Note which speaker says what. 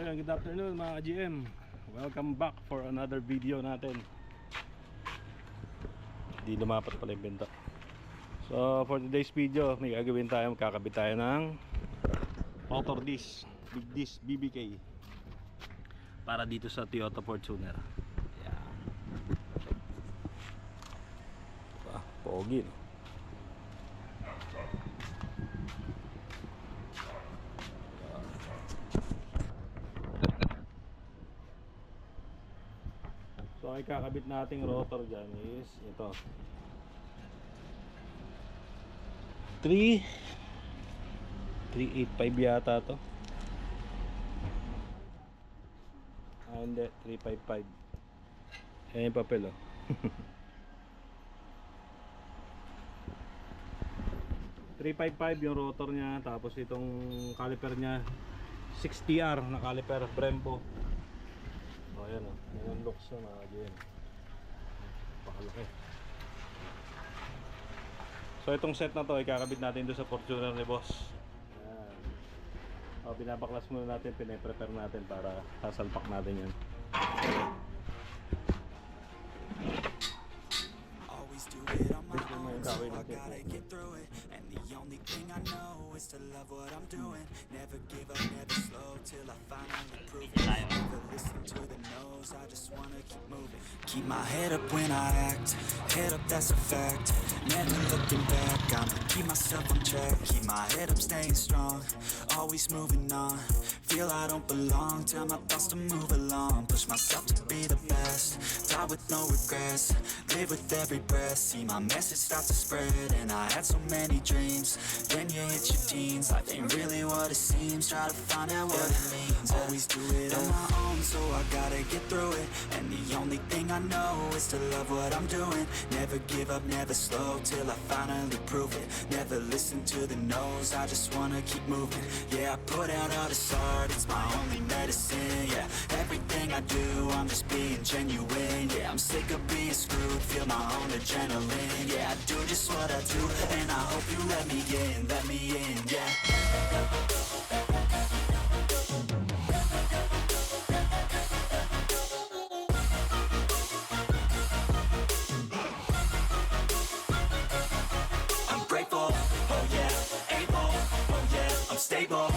Speaker 1: Good afternoon mga GM. Welcome back for another video natin. Hindi lumapat pala yung benta. So for today's video, may gagawin tayo. Magkakabit tayo ng motor disc, big disc BBK para dito sa Toyota Fortuner. Yeah. Diba? Pogi, no? So ang ikakabit nating rotor dyan is ito 385 yata to. Hindi, 355. Ayan yung papel, oh. 355 yung rotor nya. Tapos itong caliper nya 6TR na caliper, Brembo. O ayan, oh. Yan ang looks na mga GM. Pakalaki. So itong set na to ikakabit natin doon sa Fortuner ni boss. Ayan. O, binabaklas muna natin, pine-prepare natin para sasalpak natin yan.
Speaker 2: Do it on my own, so I gotta get through it. And the only thing I know is to love what I'm doing. Never give up, never slow, till I finally prove it. Never listen to the no's, I just wanna keep moving. Keep my head up when I act, head up, that's a fact. Never looking back, I'ma keep myself on track. Keep my head up, staying strong, always moving on. Feel I don't belong, tell my thoughts to move along. Push myself to be the best, die with no regrets. Live with every breath, see my message start to spread. And I had so many dreams, then you hit your teens. Life ain't really what it seems, try to find out what it means. Always do it on my own, so I gotta get through it. And the only thing I know is to love what I'm doing. Never give up, never slow, till I finally prove it. Never listen to the no's, I just wanna keep moving. Yeah, I put out all this art, it's my only medicine. Yeah, everything I do, I'm just being genuine. Yeah, I'm sick of being screwed, feel my own adrenaline. Yeah, I do just what I do, and I hope you let me in, yeah. I'm grateful, oh yeah, able, oh yeah, I'm stable.